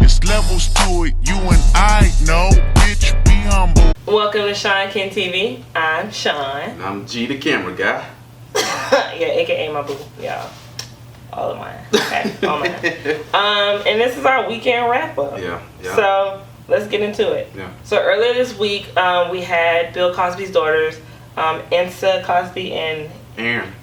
It's levels to it, you and I know. Bitch, be humble. Welcome to SHAWNKENTV. I'm Sean. And I'm G, the camera guy. Yeah, aka my boo, y'all. All of mine. Okay, all mine. And this is our weekend wrap up. Yeah. So let's get into it. Yeah. So earlier this week, we had Bill Cosby's daughters, Ensa Cosby and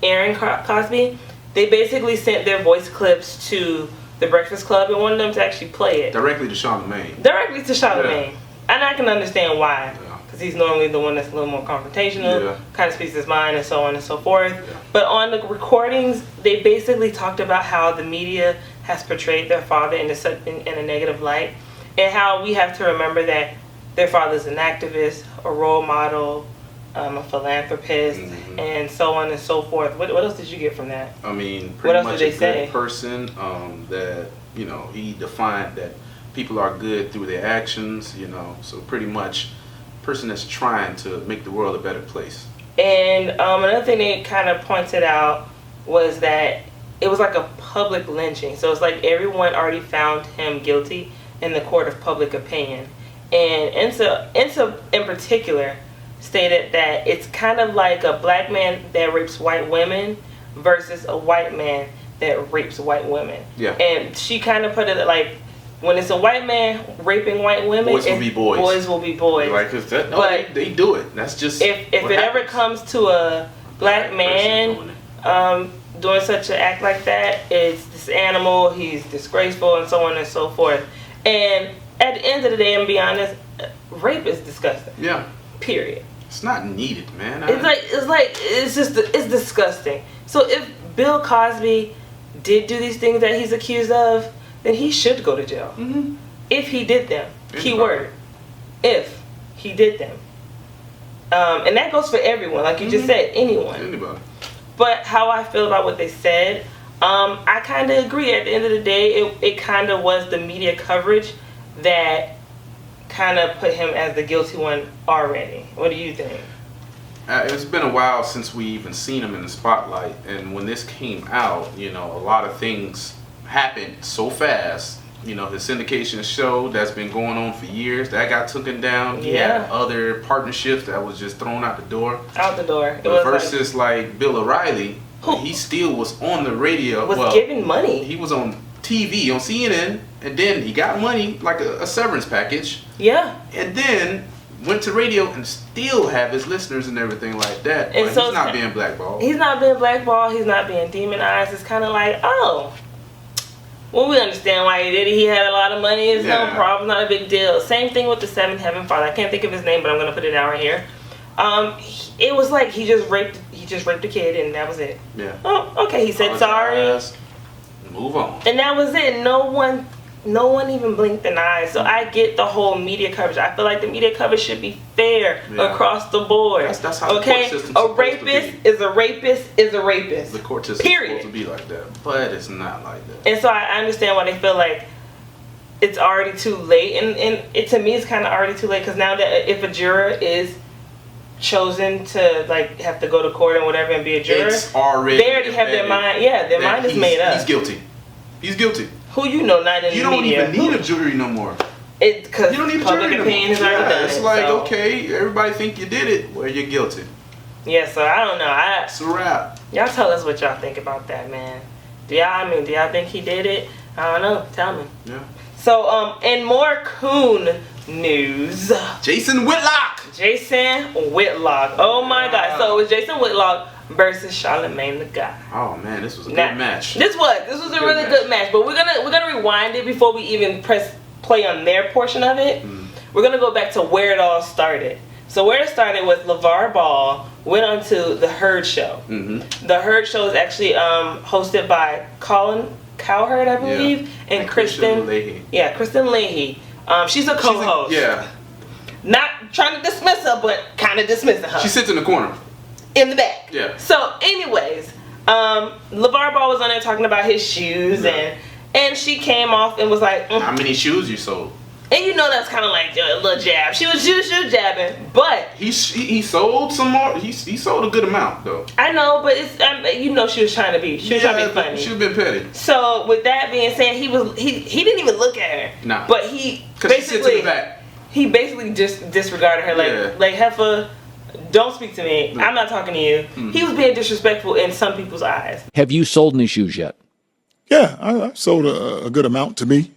Aaron Cosby. They basically sent their voice clips to the Breakfast Club and wanted them to actually play it. Directly to Charlamagne. Yeah. And I can understand why. Because he's normally the one that's a little more confrontational, kind of speaks his mind and so on and so forth. Yeah. But on the recordings, they basically talked about how the media has portrayed their father in a negative light, and how we have to remember that their father's an activist, a role model, a philanthropist, and so on and so forth. What else did you get from that? I mean, pretty much a good person that, you know, he defined that people are good through their actions, you know, so pretty much person that's trying to make the world a better place. And another thing they kind of pointed out was that it was like a public lynching. So it's like everyone already found him guilty in the court of public opinion. And Ensa in particular stated that it's kind of like a black man that rapes white women versus a white man that rapes white women. Yeah. And she kind of put it like, when it's a white man raping white women, boys will be boys. Boys will be boys. Like, cause that, no, but they do it. That's just if it ever comes to a black man doing such an act like that, it's this animal. He's disgraceful and so on and so forth. And at the end of the day, and be honest, rape is disgusting. Yeah. Period. It's not needed, man. It's disgusting. So if Bill Cosby did do these things that he's accused of, then he should go to jail. If he did them. Keyword. If he did them. And that goes for everyone. Like you just said, anyone. Anybody. But how I feel about what they said, I kind of agree. At the end of the day, it kind of was the media coverage that kind of put him as the guilty one already. What do you think? It's been a while since we even seen him in the spotlight. And when this came out, you know, a lot of things happened so fast. You know, his syndication show that's been going on for years, that got taken down. He had other partnerships that was just thrown out the door. Out the door. But versus like Bill O'Reilly, he still was on the radio. Was giving money. He was on TV, on CNN, and then he got money, like a severance package. Yeah. And then went to radio and still have his listeners and everything like that. And but so he's not being blackballed. He's not being blackballed. He's not being demonized. It's kind of like, oh, well, we understand why he did it. He had a lot of money. It's no problem. Not a big deal. Same thing with the Seventh Heaven Father. I can't think of his name, but I'm going to put it out right here. It was like he just raped a kid, and that was it. Yeah. Oh, okay. He said sorry. Move on. And that was it. No one even blinked an eye. So I get the whole media coverage. I feel like the media coverage should be fair across the board. That's how the court system's a rapist is a rapist is a rapist. The court system's supposed to be like that, but it's not like that. And so I understand why they feel like it's already too late. And it, to me, it's kind of already too late, because now that if a juror is chosen to like have to go to court and whatever and be a juror, they already have their mind. Yeah, their mind is made up. He's guilty. He's guilty. Who you know not in the media. You don't even need a jury no more. Because you don't need a public jury opinion has already done it. It's like, okay, everybody think you did it. Well, you're guilty. Yeah, so I don't know. It's a wrap. Y'all tell us what y'all think about that, man. Do y'all think he did it? I don't know. Tell me. Yeah. So, in more coon news. Jason Whitlock. Oh my God. So it was Jason Whitlock versus Charlamagne the God. Oh man, this was a good match. This was a really good match. But we're gonna rewind it before we even press play on their portion of it. We're gonna go back to where it all started. So where it started was LeVar Ball went on to the Heard Show. The Heard Show is actually hosted by Colin Cowherd, I believe, and Kristen Leahy. Yeah, Kristen Leahy. She's a co-host. Not trying to dismiss her, but kind of dismissing her. She sits in the corner. In the back. Yeah. So, anyways, LeVar Ball was on there talking about his shoes, and she came off and was like, how many shoes you sold? And you know that's kind of like a little jab. She was jabbing, but he sold some more. He sold a good amount though. I know, but it's you know she was trying to be trying to be funny. She was been petty. So with that being said, he didn't even look at her. Nah. But he basically he basically just disregarded her like Heifer. Don't speak to me. I'm not talking to you. Mm-hmm. He was being disrespectful in some people's eyes. Have you sold any shoes yet? Yeah, I sold a good amount to me.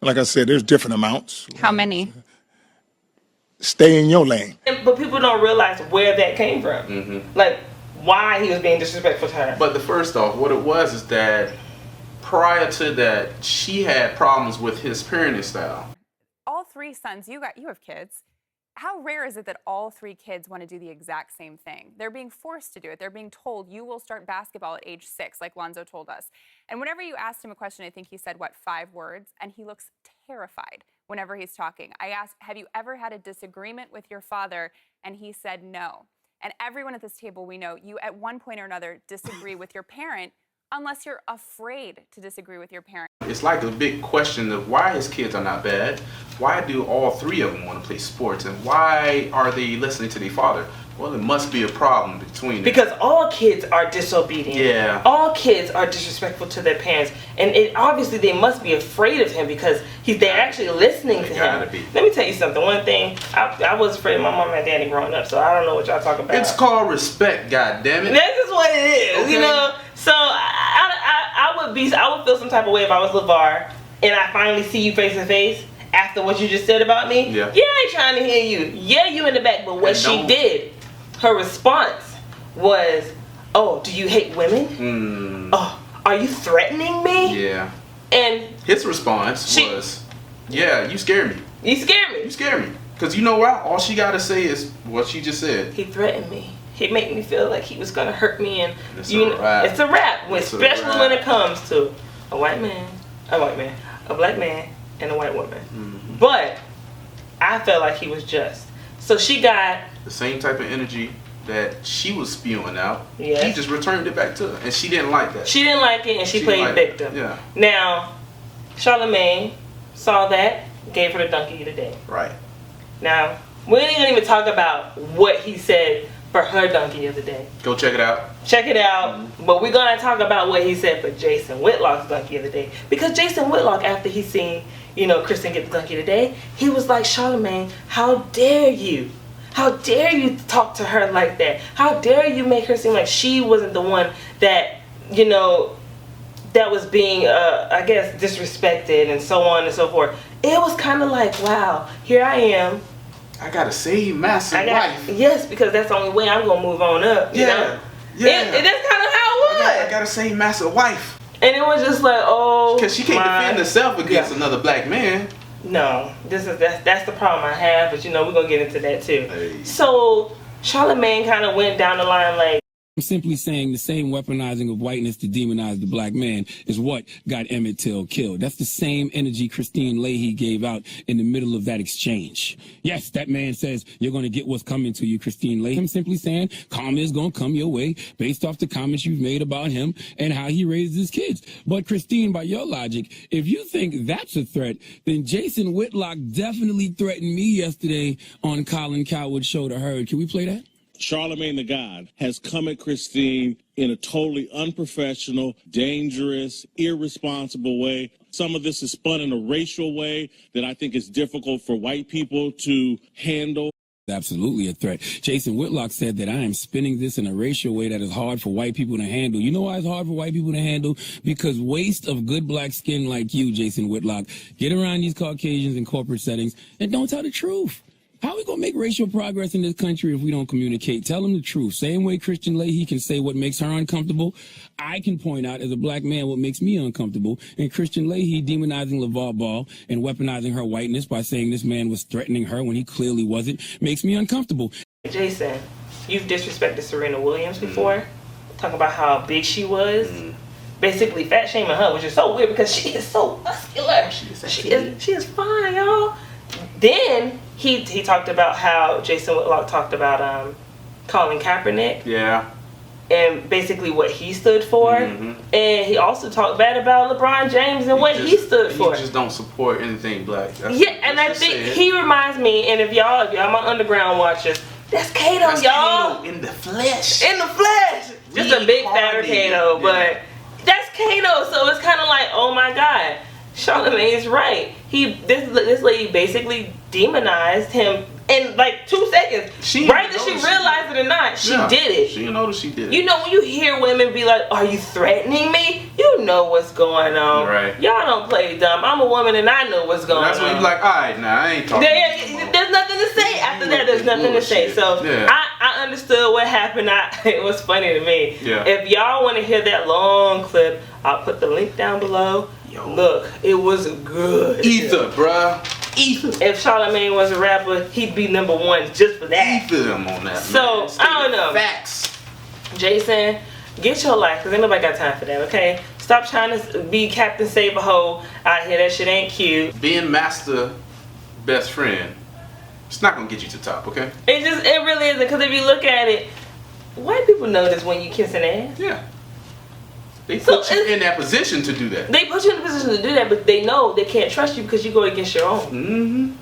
Like I said, there's different amounts. How many? Stay in your lane. But people don't realize where that came from. Mm-hmm. Like, why he was being disrespectful to her. But first off, what it was is that prior to that, she had problems with his parenting style. All three sons, you have kids. How rare is it that all three kids want to do the exact same thing? They're being forced to do it. They're being told, you will start basketball at age 6, like Lonzo told us. And whenever you asked him a question, I think he said, 5 words? And he looks terrified whenever he's talking. I asked, have you ever had a disagreement with your father? And he said no. And everyone at this table, we know you at one point or another disagree with your parent, unless you're afraid to disagree with your parent. It's like a big question of why his kids are not bad. Why do all 3 of them want to play sports? And why are they listening to their father? Well, it must be a problem between them. Because all kids are disobedient. Yeah. All kids are disrespectful to their parents. And obviously they must be afraid of him because they're actually listening to him. Let me tell you something. One thing, I was afraid of my mom and daddy growing up, so I don't know what y'all talking about. It's called respect, goddammit. That's just what it is, okay. You know? So I would feel some type of way if I was LeVar and I finally see you face to face after what you just said about me. Yeah. I ain't trying to hear you. Yeah, you in the back, but what she did, her response was, oh, do you hate women? Oh, are you threatening me? Yeah. And his response was, yeah, you scare me. You scare me. You scare me. Because you know what? All she got to say is what she just said. He threatened me. He made me feel like he was going to hurt me. And it's a wrap. It's a wrap, especially when it comes to a black man, a black man, and a white woman. Mm-hmm. But I felt like he was just. So she got the same type of energy that she was spewing out. Yes. He just returned it back to her, and she didn't like that. She didn't like it, and she played victim. Yeah. Now, Charlamagne saw that, gave her the donkey of the day. Right. Now, we ain't even talk about what he said for her donkey of the day. Go check it out. Check it out. Mm-hmm. But we're going to talk about what he said for Jason Whitlock's donkey of the day. Because Jason Whitlock, after he seen, Kristen get the donkey of the day, he was like, Charlamagne, how dare you? How dare you talk to her like that? How dare you make her seem like she wasn't the one that, that was being, I guess, disrespected and so on and so forth. It was kind of like, wow, here I am. I gotta save massive wife. Yes, because that's the only way I'm gonna move on up. You know? Yeah. That's kind of how it was. I gotta save massive wife. And it was just like, oh, because she can't defend herself against another black man. No, that's the problem I have. But we're gonna get into that too. Hey. So Charlamagne kind of went down the line like. I'm simply saying the same weaponizing of whiteness to demonize the black man is what got Emmett Till killed. That's the same energy Christine Leahy gave out in the middle of that exchange. Yes, that man says you're going to get what's coming to you, Christine Leahy. I'm simply saying karma is going to come your way based off the comments you've made about him and how he raised his kids. But Christine, by your logic, if you think that's a threat, then Jason Whitlock definitely threatened me yesterday on Colin Coward's show to Heard. Can we play that? Charlamagne the God has come at Christine in a totally unprofessional, dangerous, irresponsible way. Some of this is spun in a racial way that I think is difficult for white people to handle. Absolutely a threat. Jason Whitlock said that I am spinning this in a racial way that is hard for white people to handle. You know why it's hard for white people to handle? Because waste of good black skin like you, Jason Whitlock, get around these Caucasians in corporate settings and don't tell the truth. How are we going to make racial progress in this country if we don't communicate? Tell them the truth. Same way Christian Leahy can say what makes her uncomfortable, I can point out as a black man what makes me uncomfortable. And Christian Leahy demonizing LeVar Ball and weaponizing her whiteness by saying this man was threatening her when he clearly wasn't makes me uncomfortable. Jason, you've disrespected Serena Williams before. Talk about how big she was. Basically fat shaming her, which is so weird because she is so muscular. She is fine, y'all. Then he talked about how Jason Whitlock talked about Colin Kaepernick. Yeah. and basically what he stood for. And he also talked bad about LeBron James and what he stood for. He just don't support anything black. And I think he reminds me, and if y'all my underground watchers, that's Kato, That's y'all. Kato in the flesh. In the flesh. Just a big fatter Kato, but that's Kato. So it's kind of like, oh my God, Charlamagne is right. This lady basically demonized him in like 2 seconds. Whether she realized it or not, she did it. She noticed she did it. You know, when you hear women be like, "Are you threatening me?" You know what's going on. Right. Y'all don't play dumb. I'm a woman and I know what's going on. That's when you be like, all right, nah, I ain't talking. There's nothing to say after that. There's nothing to say. So I understood what happened. It was funny to me. Yeah. If y'all want to hear that long clip, I'll put the link down below. Yo. Look, it was good. Ether, bruh. Ether. If Charlamagne was a rapper, he'd be #1 just for that. Ether him on that. So, man. I don't know. Facts. Jason, get your life, because ain't nobody got time for that, okay? Stop trying to be Captain Save-A-Ho out here. That shit ain't cute. Being master best friend, it's not going to get you to the top, okay? It really isn't, because if you look at it, white people notice when you kissing ass. Yeah. They put you in that position to do that. They put you in a position to do that, but they know they can't trust you because you go against your own.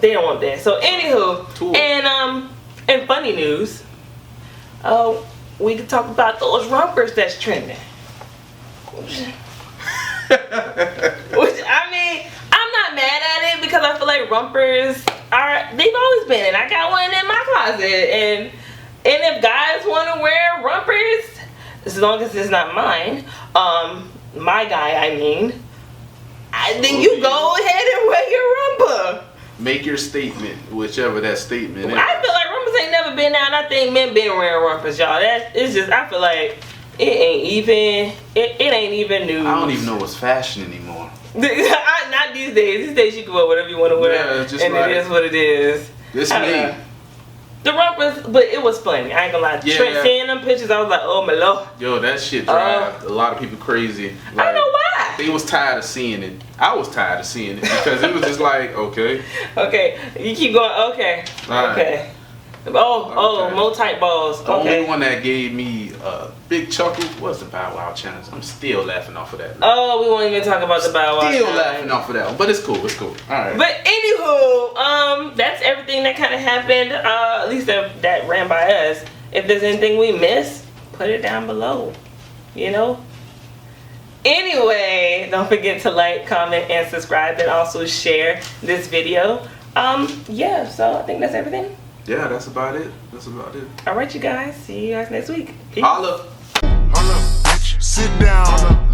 They don't want that. So anywho, and funny news, we could talk about those rumpers that's trending. Which I mean, I'm not mad at it because I feel like rumpers they've always been, and I got one in my closet, and if guys want to wear rumpers, as long as it's not mine, my guy, I mean, then you go ahead and wear your rumper. Make your statement, whichever that statement is. I feel like rumpers ain't never been out. I think men been wearing rumpers, y'all. It's just, I feel like it ain't even news. I don't even know what's fashion anymore. Not these days. These days you can wear whatever you want to wear, and like, it is what it is. This me. The rumpers, but it was funny. I ain't gonna lie. Seeing them pictures, I was like, oh my lord. Yo, that shit drive a lot of people crazy. Like, I know why. They was tired of seeing it. I was tired of seeing it because it was just like, okay. Okay, you keep going. Okay. Right. Okay. Oh, more tight balls. The only one that gave me a big chuckle was the Bow Wow challenge. I'm still laughing off of that. Oh, we won't even talk about the Bow Wow. Still laughing off of that one, but it's cool. It's cool. All right. But anywho, that's everything that kind of happened. At least that ran by us. If there's anything we missed, put it down below. You know. Anyway, don't forget to like, comment, and subscribe, and also share this video. Yeah. So I think that's everything. Yeah, that's about it. That's about it. All right, you guys. See you guys next week. Peace. Holla. Hold up, bitch. Sit down.